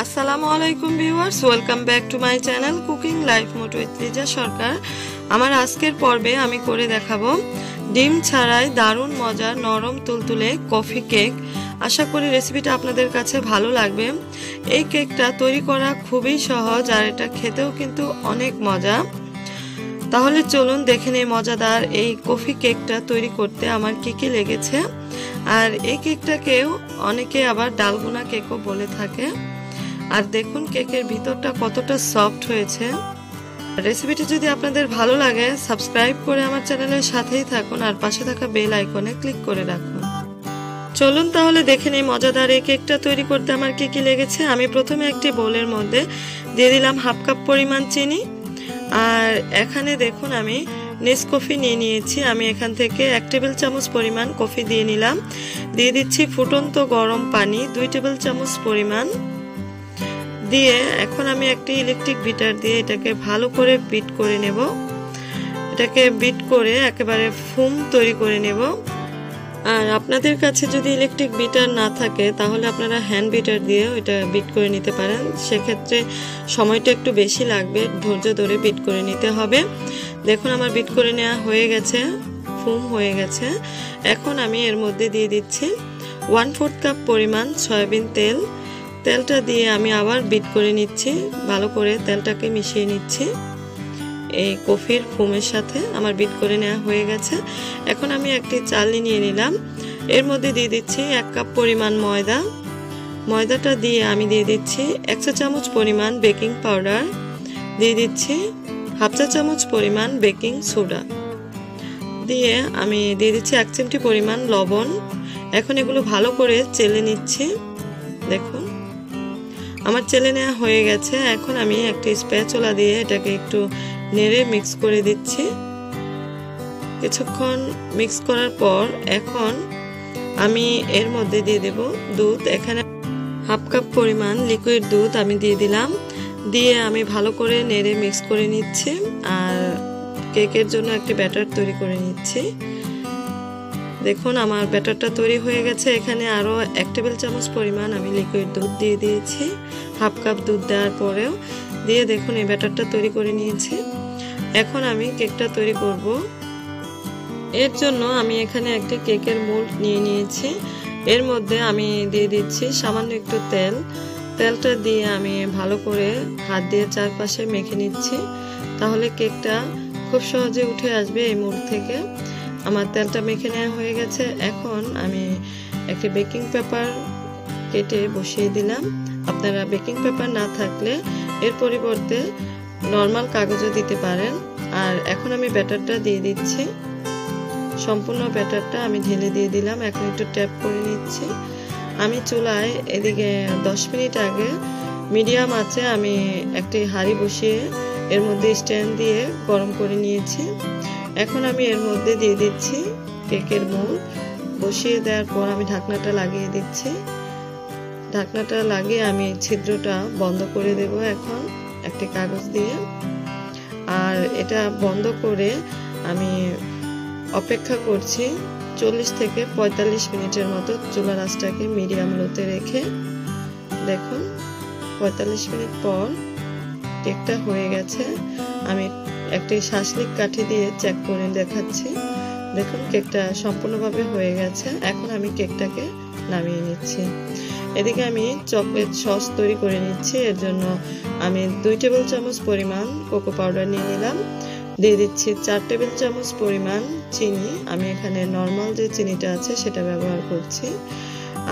আসসালামু আলাইকুম viewers, welcome back to my channel cooking life mode with Liza Sarkar. আমার আজকের পর্বে আমি করে দেখাবো ডিম ছাড়াই দারুণ মজার নরম তুলতুলে কফি কেক। আশা করি রেসিপিটা আপনাদের কাছে ভালো লাগবে। এই কেকটা তৈরি করা খুবই সহজ আর এটা খেতেও কিন্তু অনেক মজা। তাহলে চলুন দেখে নেই মজাদার এই কফি কেকটা তৈরি করতে আমার কি কি লেগেছে। আর এই কেকটাকেও অনেকে আবার ডালগোনা কেকও বলে থাকে। আর দেখুন কেকের ভিতরটা কতটা সফট হয়েছে। রেসিপিটি যদি আপনাদের ভালো লাগে সাবস্ক্রাইব করে আমার চ্যানেলের সাথেই থাকুন আর পাশে থাকা বেল আইকনে ক্লিক করে রাখুন। চলুন তাহলে দেখে নেই মজাদার এই কেকটা তৈরি করতে আমার কি কি লেগেছে। আমি প্রথমে একটি বোলের মধ্যে দিয়ে দিলাম হাফ কাপ পরিমাণ চিনি। আর এখানে দেখুন আমি নেসকফি নিয়ে নিয়েছি। আমি এখান থেকে 1 টেবিল চামচ পরিমাণ কফি দিয়ে নিলাম। দিয়ে দিচ্ছি ফুটন্ত গরম পানি 2 টেবিল চামচ পরিমাণ দিয়ে এখন আমি একটি ইলেকট্রিক বিটার দিয়ে এটাকে ভালো করে বিট করে নেব। এটাকে বিট করে একেবারে ফোম তৈরি করে নেব। আর আপনাদের কাছে যদি ইলেকট্রিক বিটার না থাকে তাহলে আপনারা হ্যান্ড বিটার দিয়ে এটা বিট করে নিতে পারেন। সেক্ষেত্রে সময়টা একটু বেশি লাগবে, ধৈর্য ধরে বিট করে নিতে হবে। দেখুন আমার বিট করে নেওয়া হয়ে গেছে, ফোম হয়ে গেছে। এখন আমি এর মধ্যে দিয়ে দিচ্ছি 1/4 কাপ পরিমাণ সয়াবিন তেল। তেলটা দিয়ে আমি আবার বিট করে নিচ্ছি, ভালো করে তেলটাকে মিশিয়ে নিচ্ছি এই কফির ফোমের সাথে। আমার বিট করে নেওয়া হয়ে গেছে। এখন আমি একটি চালনি নিয়ে নিলাম। এর মধ্যে দিয়ে দিচ্ছি 1 কাপ পরিমাণ ময়দা। ময়দাটা দিয়ে আমি দিয়ে দিচ্ছি 1 চা চামচ পরিমাণ বেকিং পাউডার, দিয়ে দিচ্ছি হাফ চা চামচ পরিমাণ বেকিং সোডা, দিয়ে আমি দিয়ে দিচ্ছি 1 চিমটি পরিমাণ লবণ। এখন এগুলো ভালো করে চেলে নিচ্ছি। দেখুন আমার চেলে নেওয়া হয়ে গেছে। এখন আমি একটি স্প্যাচুলা দিয়ে এটাকে একটু নেড়ে মিক্স করে দিচ্ছি। কিছুক্ষণ মিক্স করার পর এখন আমি এর মধ্যে দিয়ে দেব দুধ। এখানে হাফ কাপ পরিমাণ লিকুইড দুধ আমি দিয়ে দিলাম। দিয়ে আমি ভালো করে নেড়ে মিক্স করে নিচ্ছি আর কেকের জন্য একটি ব্যাটার তৈরি করে নিচ্ছি। দেখুন আমার ব্যাটারটা তৈরি হয়ে গেছে। এখানে আরও 1 টেবিল চামচ পরিমাণ আমি লিকুইড দুধ দিয়ে দিয়েছি। হাফ কাপ দুধ দেওয়ার পরেও দিয়ে দেখুন এই ব্যাটারটা তৈরি করে নিয়েছি। এখন আমি কেকটা তৈরি করব। এর জন্য আমি এখানে একটি কেকের মোল্ড নিয়ে নিয়েছি। এর মধ্যে আমি দিয়ে দিচ্ছি সামান্য একটু তেল। তেলটা দিয়ে আমি ভালো করে হাত দিয়ে চারপাশে মেখে নিচ্ছি, তাহলে কেকটা খুব সহজে উঠে আসবে এই মোল্ড থেকে। আমার তেলটা মেখে নেওয়া হয়ে গেছে। এখন আমি একটি বেকিং পেপার কেটে বসিয়ে দিলাম। আপনারা বেকিং পেপার না থাকলে এর পরিবর্তে নর্মাল কাগজও দিতে পারেন। আর এখন আমি ব্যাটারটা দিয়ে দিচ্ছি। সম্পূর্ণ ব্যাটারটা আমি ঢেলে দিয়ে দিলাম। এখন একটু ট্যাপ করে নিচ্ছি। আমি চুলায় এদিকে 10 মিনিট আগে মিডিয়াম আঁচে আমি একটি হাঁড়ি বসিয়ে এর মধ্যে স্ট্যান্ড দিয়ে গরম করে নিয়েছি। এখন আমি এর মধ্যে দিয়ে দিচ্ছি কেকের মোল্ড। বসিয়ে দেওয়ার পর আমি ঢাকনাটা লাগিয়ে দিচ্ছি। ঢাকনাটা লাগিয়ে আমি ছিদ্রটা বন্ধ করে দেব এখন একটি কাগজ দিয়ে। আর এটা বন্ধ করে আমি অপেক্ষা করছি 40 থেকে 45 মিনিটের মতো। চুলার আঁচটাকে মিডিয়াম লোতে রেখে দেখুন 45 মিনিট পর কেকটা হয়ে গেছে। আমি একটি শাসলিক কাঠি দিয়ে চেক করে দেখাচ্ছি। দেখুন কেকটা সম্পূর্ণভাবে হয়ে গেছে। এখন আমি কেকটাকে নামিয়ে নিচ্ছি। এদিকে আমি চকলেট সস তৈরি করে নিচ্ছি। এর জন্য আমি 2 টেবিল চামচ পরিমাণ কোকো পাউডার নিয়ে নিলাম। দিয়ে দিচ্ছি 4 টেবিল চামচ পরিমাণ চিনি। আমি এখানে নর্মাল যে চিনিটা আছে সেটা ব্যবহার করছি।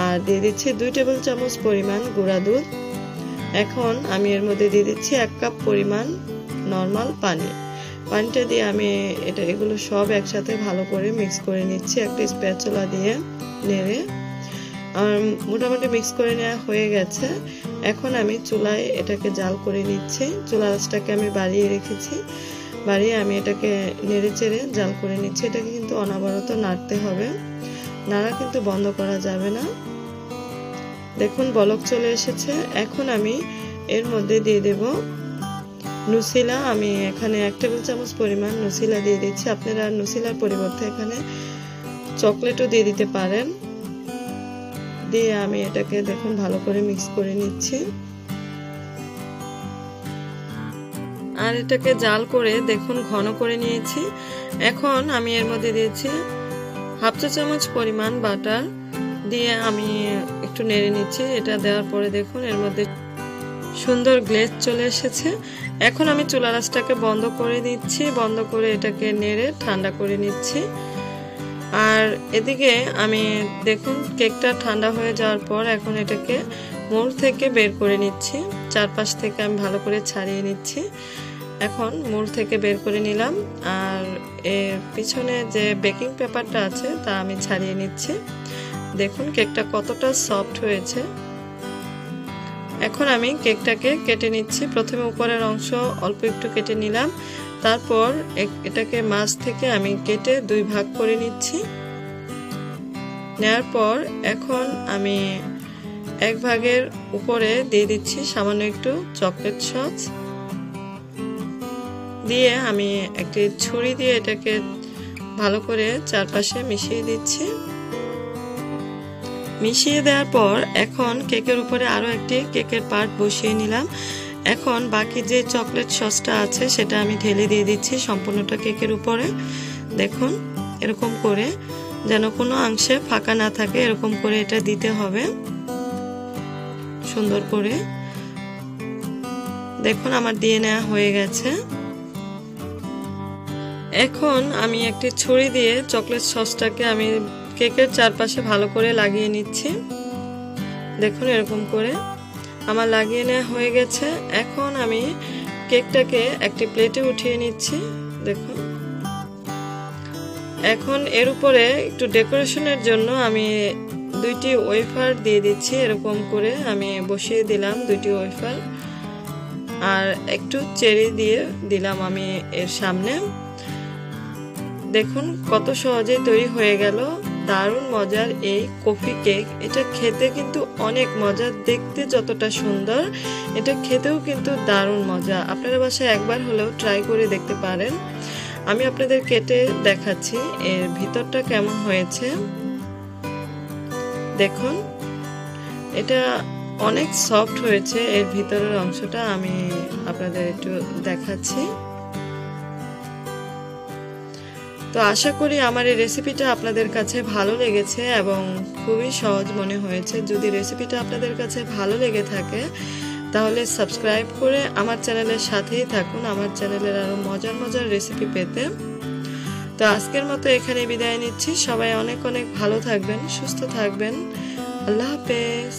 আর দিয়ে দিচ্ছি 2 টেবিল চামচ পরিমাণ গুঁড়া দুধ। এখন আমি এর মধ্যে দিয়ে দিচ্ছি 1 কাপ পরিমাণ নর্মাল পানি। পানিটা দিয়ে আমি এগুলো সব একসাথে ভালো করে মিক্স করে নিচ্ছি একটা স্প্যাচুলা দিয়ে নেড়ে। আর মোটামুটি মিক্স করে নেওয়া হয়ে গেছে। এখন আমি চুলায় এটাকে জাল করে নিচ্ছি। চুলার আঁচটাকে আমি বাড়িয়ে রেখেছি। বাড়িয়ে আমি এটাকে নেড়ে চেড়ে জাল করে নিচ্ছি। এটাকে কিন্তু অনবরত নাড়তে হবে, নাড়া কিন্তু বন্ধ করা যাবে না। দেখুন বলক চলে এসেছে। এখন আমি এর মধ্যে দিয়ে দেব নুসিলা। আমি এখানে 1 টেবিল চামচ পরিমাণ নুসিলা দিয়ে দিচ্ছি। আপনারা নুসিলার পরিবর্তে এখানে চকলেটও দিয়ে দিতে পারেন। দিয়ে আমি এটাকে দেখুন ভালো করে মিক্স করে নিচ্ছি। আর এটাকে জাল করে দেখুন ঘন করে নিয়েছি। এখন আমি এর মধ্যে দিয়েছি হাফ চা চামচ পরিমাণ বাটার, দিয়ে আমি একটু নেড়ে নিচ্ছি। এটা দেওয়ার পরে দেখুন এর মধ্যে সুন্দর গ্লেজ চলে এসেছে। এখন আমি চুলা আঁচটাকে বন্ধ করে দিচ্ছি, বন্ধ করে এটাকে নেড়ে ঠান্ডা করে নিচ্ছি। আর এদিকে আমি দেখুন কেকটা ঠান্ডা হয়ে যাওয়ার পর এখন এটাকে মোল্ড থেকে বের করে নিচ্ছি। চারপাশ থেকে আমি ভালো করে ছাড়িয়ে নিচ্ছি। এখন মোল্ড থেকে বের করে নিলাম, আর এর পিছনে যে বেকিং পেপারটা আছে তা আমি ছাড়িয়ে নিচ্ছি। দেখুন কেকটা কতটা সফট হয়েছে। এখন আমি কেকটাকে কেটে নিচ্ছি। প্রথমে উপরের অংশ অল্প একটু কেটে নিলাম, তারপর এটাকে মাঝ থেকে আমি কেটে দুই ভাগ করে নিচ্ছি। নেওয়ার পর এখন আমি এক ভাগের উপরে দিয়ে দিচ্ছি সামান্য একটু চকলেট সস, দিয়ে আমি একটি ছুরি দিয়ে এটাকে ভালো করে চারপাশে মিশিয়ে দিচ্ছি। মিশিয়ে দেওয়ার পর এখন কেকের উপরে আরো একটি কেকের পার্ট বসিয়ে নিলাম। এখন বাকি যে চকলেট সসটা আছে সেটা আমি ঢেলে দিয়ে দিচ্ছি সম্পূর্ণটা কেকের উপরে। দেখুন এরকম করে, যেন কোনো অংশে ফাঁকা না থাকে, এরকম করে এটা দিতে হবে সুন্দর করে। দেখুন আমার দিয়ে নেওয়া হয়ে গেছে। এখন আমি একটি ছুরি দিয়ে চকলেট সসটাকে আমি কেকের চারপাশে ভালো করে লাগিয়ে নিচ্ছি। দেখুন এরকম করে আমার লাগিয়ে নেওয়া হয়ে গেছে। এখন আমি কেকটাকে একটি প্লেটে উঠিয়ে নিচ্ছি। দেখুন এখন এর উপরে একটু ডেকোরেশনের জন্য আমি দুইটি ওয়েফার দিয়ে দিচ্ছি। এরকম করে আমি বসিয়ে দিলাম দুইটি ওয়েফার, আর একটু চেরি দিয়ে দিলাম আমি এর সামনে। দেখুন কত সহজেই তৈরি হয়ে গেল দারুণ মজার এই কফি কেক। এটা খেতে কিন্তু অনেক মজা, দেখতে যতটা সুন্দর এটা খেতেও কিন্তু দারুণ মজা। আপনারা বাসায় একবার হলেও ট্রাই করে দেখতে পারেন। আমি আপনাদের কেটে দেখাচ্ছি এর ভিতরটা কেমন হয়েছে। দেখুন এটা অনেক সফট হয়েছে, এর ভিতরের অংশটা আমি আপনাদের একটু দেখাচ্ছি। তো আশা করি আমার এই রেসিপিটা আপনাদের কাছে ভালো লেগেছে এবং খুবই সহজ মনে হয়েছে। যদি রেসিপিটা আপনাদের কাছে ভালো লেগে থাকে তাহলে সাবস্ক্রাইব করে আমার চ্যানেলের সাথেই থাকুন, আমার চ্যানেলের আরো মজার মজার রেসিপি পেতে। তো আজকের মতো এখানে বিদায় নিচ্ছি। সবাই অনেক অনেক ভালো থাকবেন, সুস্থ থাকবেন। আল্লাহ হাফেজ।